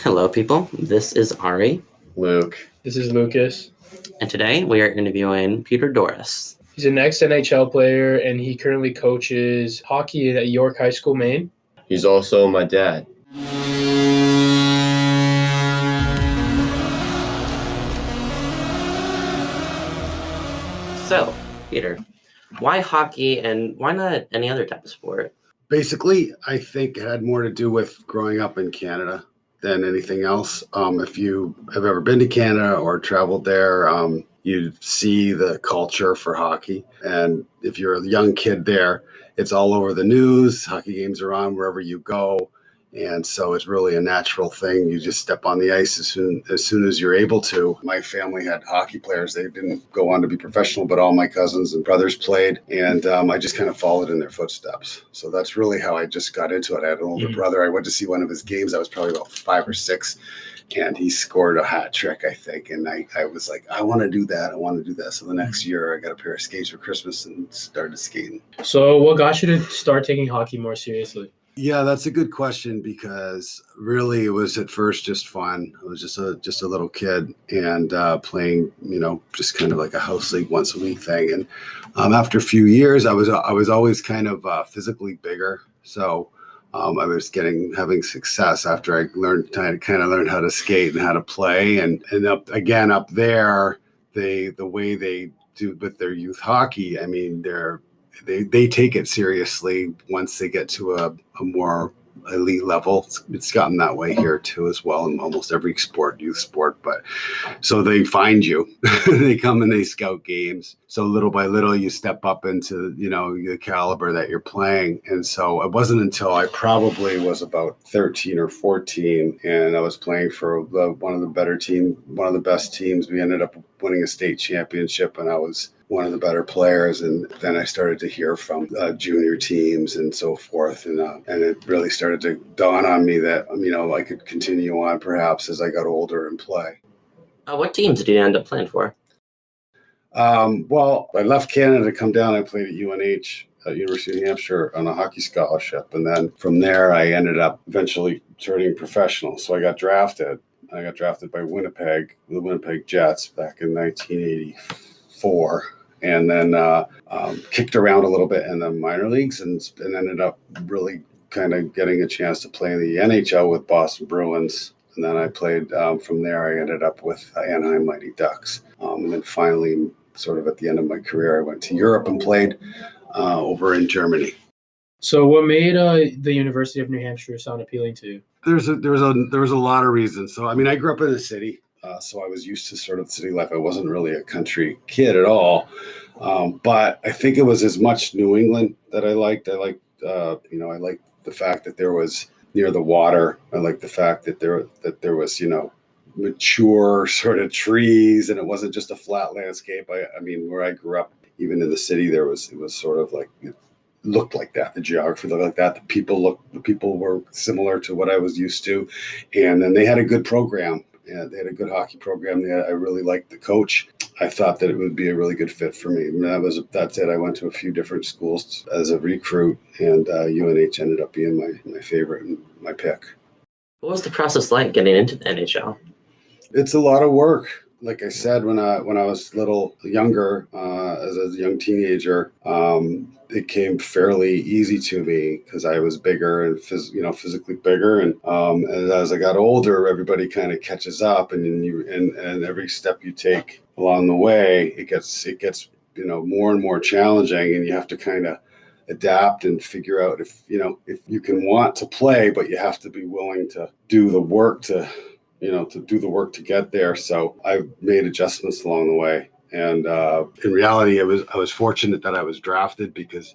Hello, people. This is Ari, Luke. This is Lucas. and today we are interviewing Peter Douris. He's an ex-NHL player, and he currently coaches hockey at York High School, Maine. He's also my dad. So, Peter, why hockey and why not any other type of sport? Basically, I think it had more to do with growing up in Canada than anything else. If you have ever been to Canada or traveled there, you see the culture for hockey. And if you're a young kid there, it's all over the news. Hockey games are on wherever you go. And so it's really a natural thing. You just step on the ice as soon as you're able to. My family had hockey players. They didn't go on to be professional, but all my cousins and brothers played. And I just kind of followed in their footsteps. So that's really how I just got into it. I had an older brother. I went to see one of his games. I was probably about 5 or 6. And he scored a hat trick, I think. And I was like, I want to do that. I want to do that. So the next year I got a pair of skates for Christmas and started skating. So what got you to start taking hockey more seriously? Yeah, that's a good question because really it was at first just fun. I was just a little kid and playing, just kind of like a house league once a week thing. And after a few years, I was always kind of physically bigger. So I was having success after I learned how to skate and how to play. And up there, the way they do with their youth hockey, I mean, they take it seriously once they get to a more elite level. It's gotten that way here too as well in almost every youth sport. But so they find you, they come and they scout games. So little by little you step up into, the caliber that you're playing. And so it wasn't until I probably was about 13 or 14 and I was playing for one of the best teams. We ended up winning a state championship and I was one of the better players. And then I started to hear from junior teams and so forth. And it really started to dawn on me that, I could continue on perhaps as I got older and play. What teams did you end up playing for? Well, I left Canada to come down. I played at UNH, at University of New Hampshire, on a hockey scholarship. And then from there, I ended up eventually turning professional. So I got drafted. I got drafted by the Winnipeg Jets back in 1984. And then kicked around a little bit in the minor leagues and ended up really kind of getting a chance to play in the NHL with Boston Bruins. And then I played from there. I ended up with Anaheim Mighty Ducks. And then finally, sort of at the end of my career, I went to Europe and played over in Germany. So what made the University of New Hampshire sound appealing to you? There was a lot of reasons. So, I grew up in the city. So I was used to sort of city life. I wasn't really a country kid at all. But I think it was as much New England that I liked. I liked the fact that there was near the water. I liked the fact that there was, mature sort of trees and it wasn't just a flat landscape. Where I grew up, even in the city, it was sort of like, it looked like that. The geography looked like that. The people were similar to what I was used to. And then they had a good program. Yeah, they had a good hockey program. I really liked the coach. I thought that it would be a really good fit for me. And that's it. I went to a few different schools as a recruit, and UNH ended up being my favorite and my pick. What was the process like getting into the NHL? It's a lot of work. Like I said, when I was a little younger, as a young teenager, it came fairly easy to me because I was bigger and physically bigger. And as I got older, everybody kind of catches up, and every step you take along the way, it gets more and more challenging, and you have to kind of adapt and figure out if you can want to play, but you have to be willing to do the work to get there. So I made adjustments along the way. And in reality, I was fortunate that I was drafted because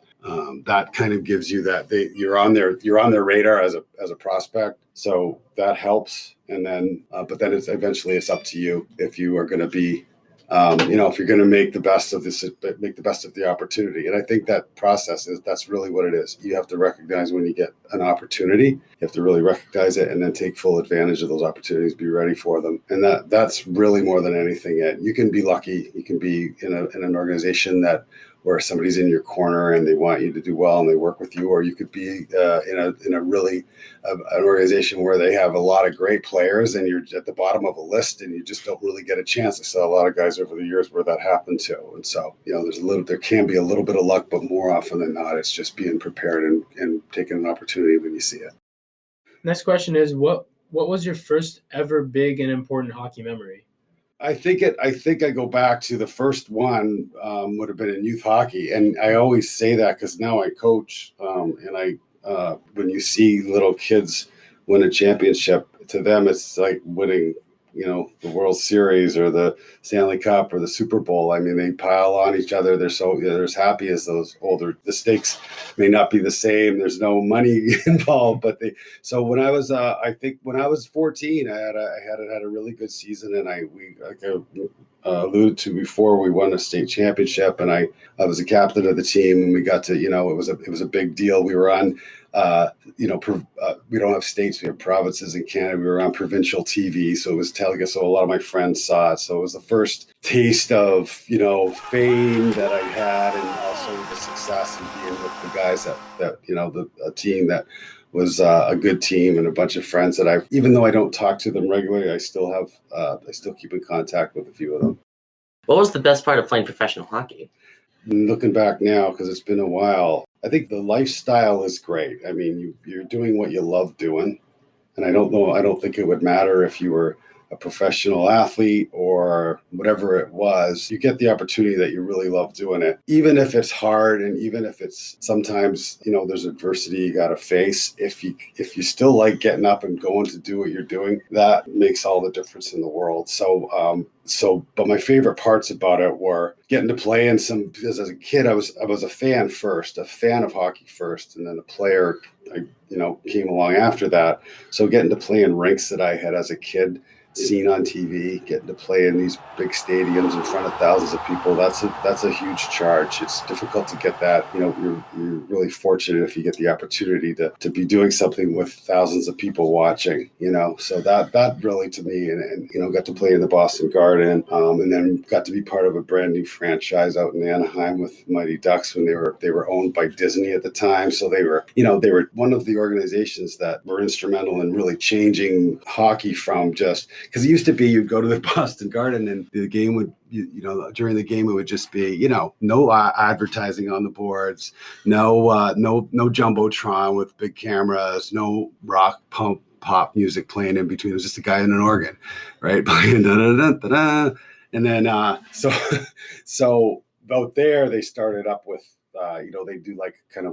that kind of gives you that you're on their radar as a prospect. So that helps. And then, but then it's up to you if you are going to be, if you're going to make the best of the opportunity. And I think that process that's really what it is. You have to recognize when you get an opportunity, you have to really recognize it and then take full advantage of those opportunities, be ready for them. And that's really more than anything it. You can be lucky. You can be in an organization that where somebody's in your corner and they want you to do well and they work with you, or you could be in a really an organization where they have a lot of great players and you're at the bottom of a list and you just don't really get a chance. I saw a lot of guys over the years where that happened to, and so there can be a little bit of luck, but more often than not, it's just being prepared and taking an opportunity when you see it. Next question is, what was your first ever big and important hockey memory? I think I go back to the first one would have been in youth hockey, and I always say that because now I coach, and when you see little kids win a championship, to them it's like winning, the World Series or the Stanley Cup or the Super Bowl. I mean, they pile on each other. They're as happy as those older. The stakes may not be the same. There's no money involved, but so when I was, I think when I was 14, I had a really good season, and I alluded to before, we won a state championship, and I was a captain of the team, and we got to, it was a big deal. We were on, we don't have states, we have provinces in Canada. We were on provincial TV, so it was so a lot of my friends saw it. So it was the first taste of, fame that I had, and also the success and being with the guys that a team that was a good team, and a bunch of friends that even though I don't talk to them regularly, I still keep in contact with a few of them. What was the best part of playing professional hockey? Looking back now, because it's been a while, I think the lifestyle is great. I mean, you're doing what you love doing. And I don't think it would matter if you were a professional athlete or whatever it was. You get the opportunity that you really love doing it, even if it's hard, and even if it's sometimes, there's adversity you got to face. If you still like getting up and going to do what you're doing, that makes all the difference in the world. But my favorite parts about it were getting to play in because as a kid, I was a fan first, a fan of hockey first, and then a player, came along after that. So getting to play in rinks that I had as a kid, seen on TV, getting to play in these big stadiums in front of thousands of people, that's a huge charge. It's difficult to get that. You're really fortunate if you get the opportunity to be doing something with thousands of people watching, so that really, to me, and got to play in the Boston Garden, and then got to be part of a brand new franchise out in Anaheim with Mighty Ducks when they were owned by Disney at the time. So they were one of the organizations that were instrumental in really changing hockey from just, because it used to be you'd go to the Boston Garden and the game would, during the game, it would just be, no advertising on the boards, no Jumbotron with big cameras, no rock pop music playing in between. It was just a guy in an organ, right? Playing da-da-da-da-da. And then, so out there, they started up with, they do like kind of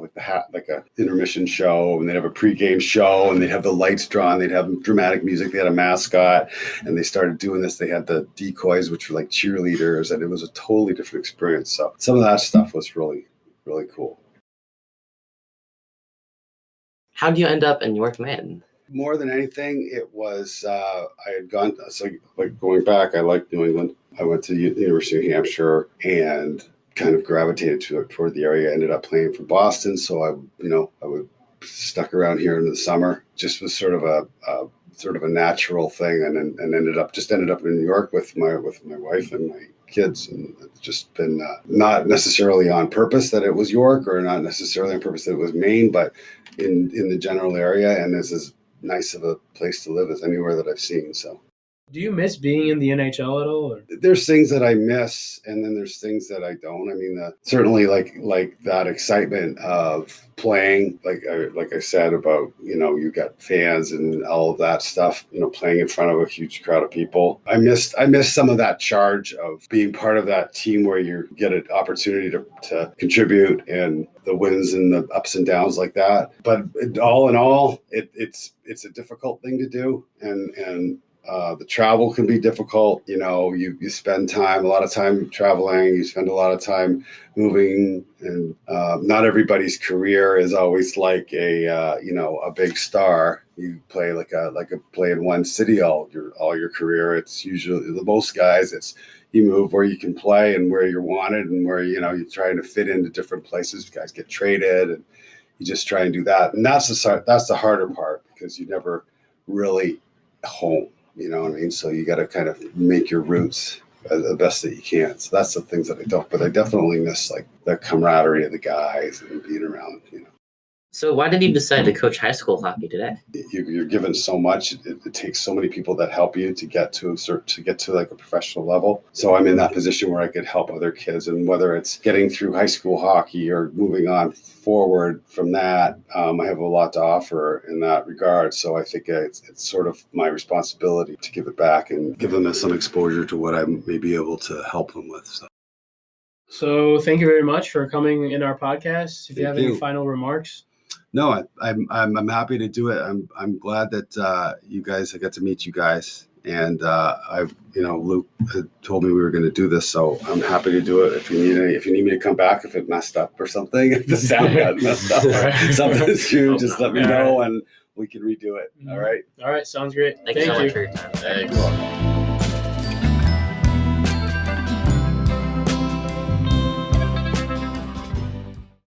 like a intermission show, and they'd have a pregame show, and they'd have the lights drawn, they'd have dramatic music, they had a mascot, and they started doing this. They had the decoys, which were like cheerleaders, and it was a totally different experience. So some of that stuff was really, really cool. How do you end up in York, Maine? More than anything, it was, I had gone, so like going back, I liked New England. I went to the University of Hampshire and kind of gravitated toward the area. Ended up playing for Boston, so I would stuck around here in the summer. Just was sort of a natural thing, and ended up in New York with my wife and my kids, and it's just been not necessarily on purpose that it was York, or not necessarily on purpose that it was Maine, but in the general area, and this is nice of a place to live as anywhere that I've seen. So. Do you miss being in the NHL at all? Or? There's things that I miss, and then there's things that I don't. I mean, certainly like that excitement of playing, like I said about, you got fans and all of that stuff, playing in front of a huge crowd of people. I missed some of that charge of being part of that team where you get an opportunity to contribute, and the wins and the ups and downs like that. But all in all, it's a difficult thing to do, and the travel can be difficult. You spend a lot of time traveling, you spend a lot of time moving, and not everybody's career is always like a big star. You play play in one city all your career. It's usually, the most guys, it's you move where you can play and where you're wanted, and where you're trying to fit into different places. Guys get traded, and you just try and do that. And that's the harder part, because you never really home. You know what I mean? So you got to kind of make your roots the best that you can. So that's the things that I don't. But I definitely miss like the camaraderie of the guys and being around. So why did you decide to coach high school hockey today? You're given so much. It takes so many people that help you to get to like a professional level. So I'm in that position where I could help other kids, and whether it's getting through high school hockey or moving on forward from that, I have a lot to offer in that regard. So I think it's sort of my responsibility to give it back and give them some exposure to what I may be able to help them with. So thank you very much for coming in our podcast. If you have any final remarks. No, I'm happy to do it. I'm glad that you guys, I got to meet you guys, and Luke had told me we were going to do this, so I'm happy to do it. If you need me to come back, if it messed up or something, if the sound got messed up, or something's true, just let me know and we can redo it. All right. All right. Sounds great. Thank you so much for your time. Thanks.